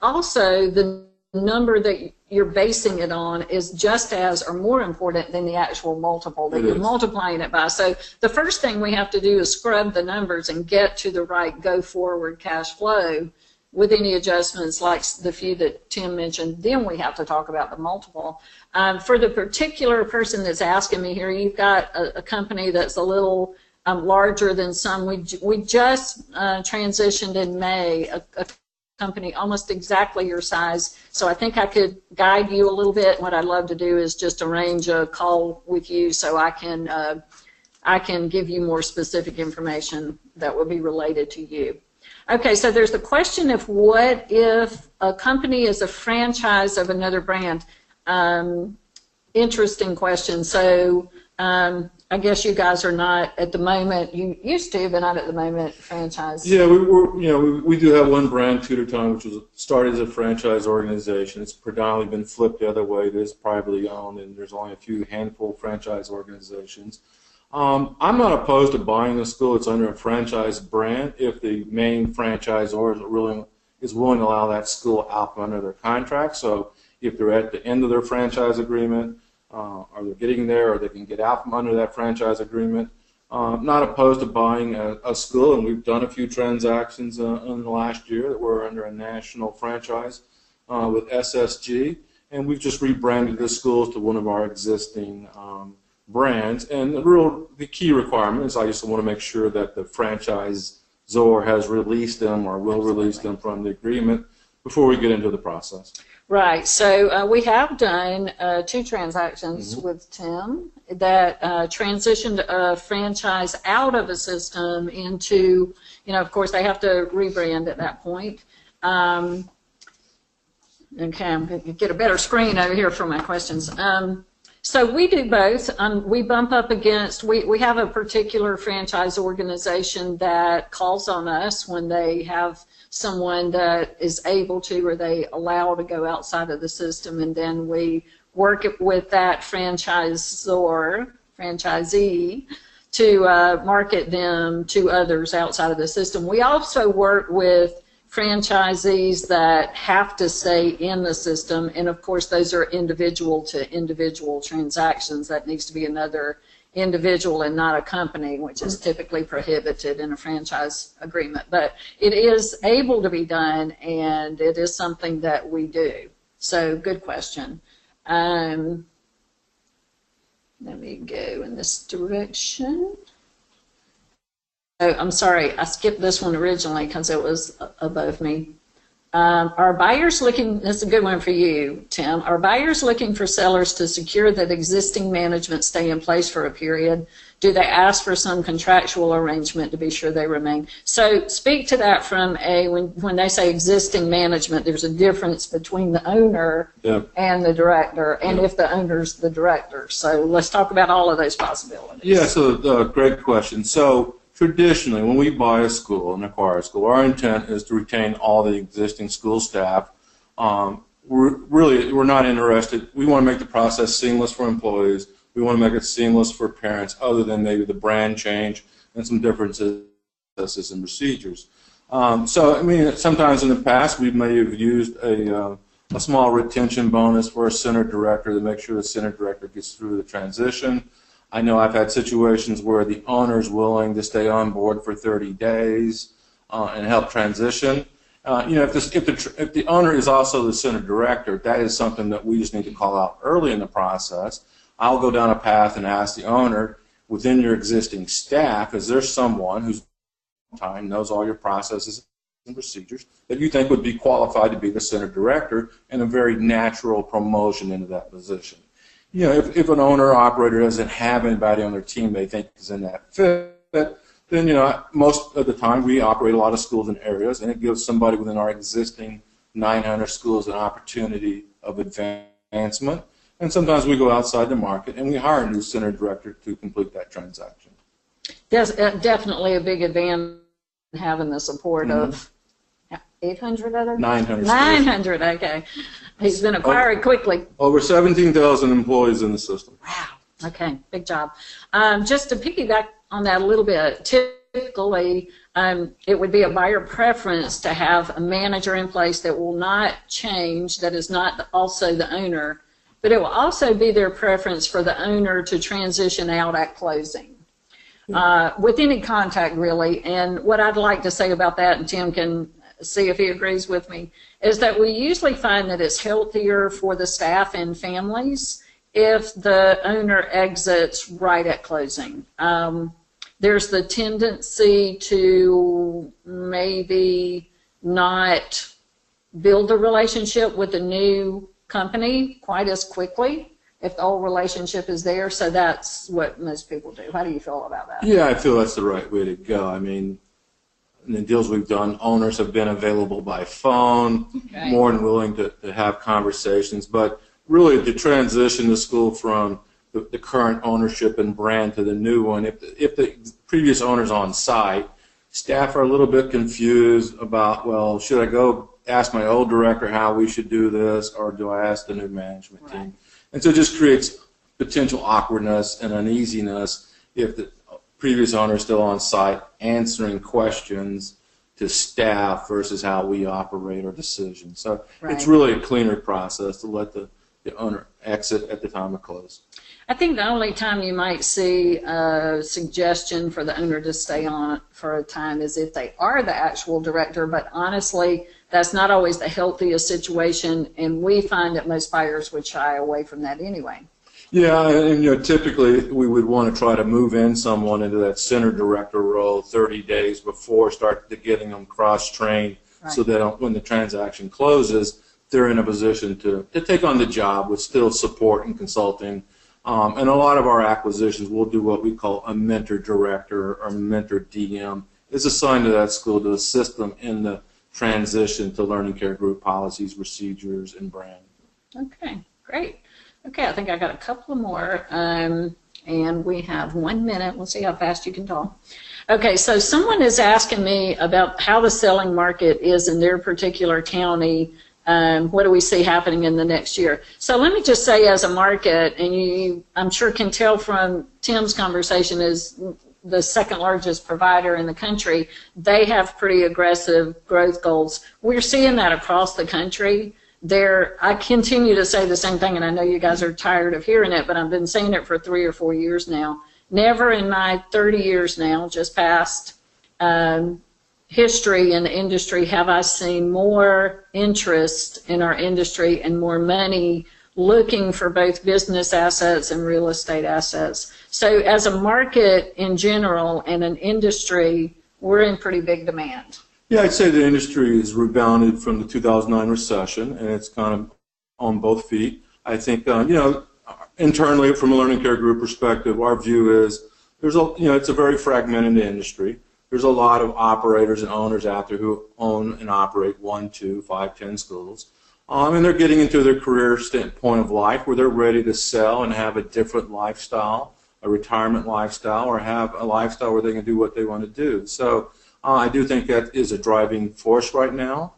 also the number that you're basing it on is just as or more important than the actual multiple that you're multiplying it by. So the first thing we have to do is scrub the numbers and get to the right go-forward cash flow with any adjustments like the few that Tim mentioned. Then we have to talk about the multiple. For the particular person that's asking me here, you've got a company that's a little larger than some. We just transitioned in May a company almost exactly your size, so I think I could guide you a little bit. What I'd love to do is just arrange a call with you so I can give you more specific information that will be related to you. Okay, so there's the question of what if a company is a franchise of another brand. Interesting question. So I guess you guys are not at the moment, you used to, but not at the moment, franchise. Yeah, we do have one brand, Tutor Time, which was started as a franchise organization. It's predominantly been flipped the other way. It is privately owned, and there's only a few handful of franchise organizations. I'm not opposed to buying a school that's under a franchise brand if the main franchisor is willing to allow that school out from under their contract. So if they're at the end of their franchise agreement, or they're getting there, or they can get out from under that franchise agreement. Not opposed to buying a school, and we've done a few transactions in the last year that were under a national franchise with SSG, and we've just rebranded the schools to one of our existing brands. And the key requirement is I just want to make sure that the franchisor has released them or will release them from the agreement before we get into the process. Right. So we have done 2 transactions with Tim that transitioned a franchise out of a system into, of course, they have to rebrand at that point. Okay, I'm going to get a better screen over here for my questions. So we do both. We bump up against, we have a particular franchise organization that calls on us when they have someone that is able to or they allow to go outside of the system, and then we work with that franchisee to market them to others outside of the system. We also work with franchisees that have to stay in the system, and of course those are individual to individual transactions. That needs to be another individual and not a company, which is typically prohibited in a franchise agreement. But it is able to be done, and it is something that we do. So good question. Let me go in this direction. Oh, I'm sorry, I skipped this one originally because it was above me. Are buyers looking, this is a good one for you, Tim, are buyers looking for sellers to secure that existing management stay in place for a period? Do they ask for some contractual arrangement to be sure they remain? So speak to that from when they say existing management, there's a difference between the owner and the director, and if the owner's the director. So let's talk about all of those possibilities. Yeah, so great question. So traditionally, when we buy a school and acquire a school, our intent is to retain all the existing school staff. We're not interested. We want to make the process seamless for employees. We want to make it seamless for parents, other than maybe the brand change and some differences in procedures. So, I mean, sometimes in the past we may have used a small retention bonus for a center director to make sure the center director gets through the transition. I know I've had situations where the owner is willing to stay on board for 30 days and help transition. If the owner is also the center director, that is something that we just need to call out early in the process. I'll go down a path and ask the owner, within your existing staff, is there someone who's knows all your processes and procedures that you think would be qualified to be the center director, and a very natural promotion into that position? If an owner or operator doesn't have anybody on their team they think is in that fit, then, most of the time we operate a lot of schools in areas, and it gives somebody within our existing 900 schools an opportunity of advancement. And sometimes we go outside the market and we hire a new center director to complete that transaction. That's definitely a big advantage, having the support of 800 other? 900. 900, okay. He's been acquired quickly. Over 17,000 employees in the system. Wow, okay, big job. Just to piggyback on that a little bit, typically, it would be a buyer preference to have a manager in place that will not change, that is not also the owner, but it will also be their preference for the owner to transition out at closing. With any contact, really. And what I'd like to say about that, and Tim can see if he agrees with me, is that we usually find that it's healthier for the staff and families if the owner exits right at closing. There's the tendency to maybe not build a relationship with a new company quite as quickly if the old relationship is there. So that's what most people do. How do you feel about that? Yeah, I feel that's the right way to go. I mean, in the deals we've done, owners have been available by phone, more than willing to have conversations. But really, the transition to school from the current ownership and brand to the new one, if the previous owner's on site, staff are a little bit confused about, well, should I go ask my old director how we should do this, or do I ask the new management team? And so it just creates potential awkwardness and uneasiness if the previous owner is still on site answering questions to staff versus how we operate our decisions. So it's really a cleaner process to let the owner exit at the time of close. I think the only time you might see a suggestion for the owner to stay on for a time is if they are the actual director, but honestly, that's not always the healthiest situation, and we find that most buyers would shy away from that anyway. Yeah, and typically we would want to try to move in someone into that center director role 30 days before, start to getting them cross-trained, so that when the transaction closes, they're in a position to take on the job with still support and consulting. And a lot of our acquisitions will do what we call a mentor director or mentor DM. It's assigned to that school to assist them in the transition to learning care group policies, procedures, and brand. Okay, great. Okay, I think I got a couple more, and we have 1 minute. We'll see how fast you can talk. Okay, so someone is asking me about how the selling market is in their particular county. What do we see happening in the next year? So let me just say, as a market, and you, I'm sure, can tell from Tim's conversation, is the second largest provider in the country. They have pretty aggressive growth goals. We're seeing that across the country. I continue to say the same thing, and I know you guys are tired of hearing it, but I've been saying it for 3 or 4 years now. Never in my 30 years now, just past history in the industry, have I seen more interest in our industry and more money looking for both business assets and real estate assets. So as a market in general and an industry, we're in pretty big demand. Yeah, I'd say the industry has rebounded from the 2009 recession, and it's kind of on both feet. I think, internally, from a learning care group perspective, our view is it's a very fragmented industry. There's a lot of operators and owners out there who own and operate 1, 2, 5, 10 schools. And they're getting into their career point of life where they're ready to sell and have a different lifestyle, a retirement lifestyle, or have a lifestyle where they can do what they want to do. So I do think that is a driving force right now.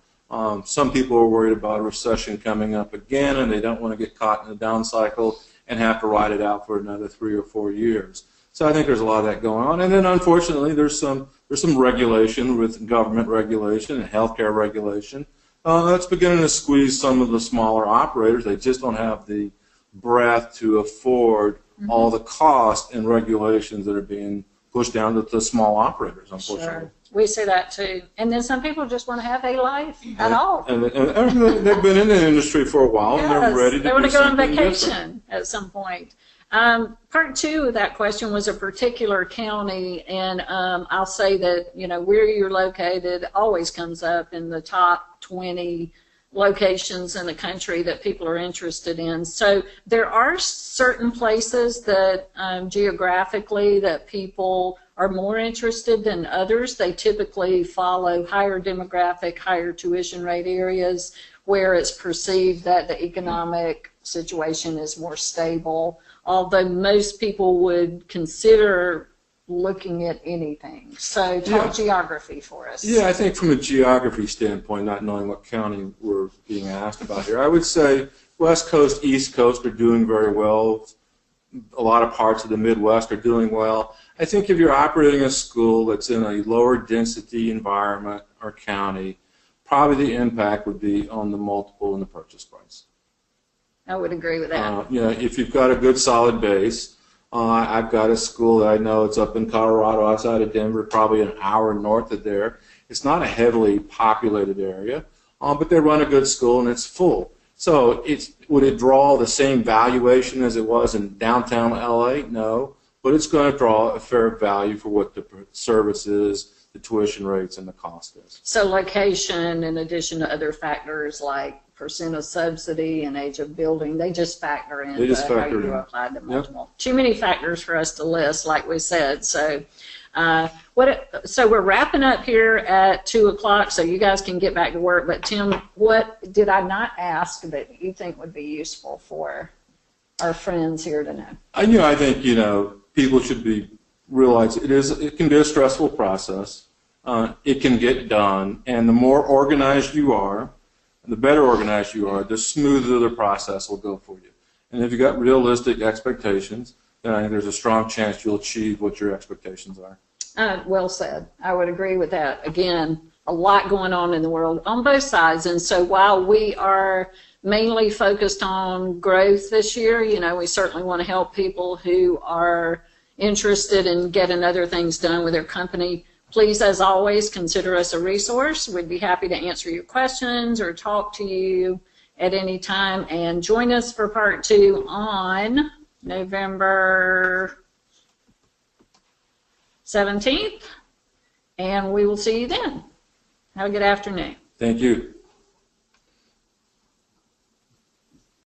Some people are worried about a recession coming up again, and they don't want to get caught in a down cycle and have to ride it out for another 3 or 4 years. So I think there's a lot of that going on. And then, unfortunately, there's some regulation with government regulation and healthcare regulation. That's beginning to squeeze some of the smaller operators. They just don't have the breadth to afford all the cost and regulations that are being pushed down to the small operators, unfortunately. Sure. We see that too. And then some people just want to have a life at all. And they've been in the industry for a while, and they're ready to they want to go on vacation different at some point. Part 2 of that question was a particular county, and I'll say that, where you're located always comes up in the top 20 locations in the country that people are interested in. So there are certain places that geographically that people are more interested than others. They typically follow higher demographic, higher tuition rate areas where it's perceived that the economic situation is more stable, although most people would consider looking at anything. So talk geography for us. Yeah, I think from a geography standpoint, not knowing what county we're being asked about here, I would say West Coast, East Coast are doing very well. a lot of parts of the Midwest are doing well. I think if you're operating a school that's in a lower density environment or county, probably the impact would be on the multiple and the purchase price. I would agree with that. If you've got a good solid base, I've got a school that I know it's up in Colorado outside of Denver, probably an hour north of there. It's not a heavily populated area, but they run a good school and it's full. So would it draw the same valuation as it was in downtown LA? No, but it's going to draw a fair value for what the service is, the tuition rates, and the cost is. So location, in addition to other factors like percent of subsidy and age of building, they just factor in how you apply the multiple. Yep. Too many factors for us to list, like we said. So so we're wrapping up here at 2 o'clock, so you guys can get back to work. But Tim, what did I not ask that you think would be useful for our friends here to know? I think people should realize it can be a stressful process. It can get done, and the more organized you are, the better organized you are, the smoother the process will go for you. And if you've got realistic expectations, then I think there's a strong chance you'll achieve what your expectations are. Well said. I would agree with that. Again, a lot going on in the world on both sides. And so while we are mainly focused on growth this year, we certainly want to help people who are interested in getting other things done with their company. Please, as always, consider us a resource. We'd be happy to answer your questions or talk to you at any time. And join us for part 2 on November 17th. And we will see you then. Have a good afternoon. Thank you.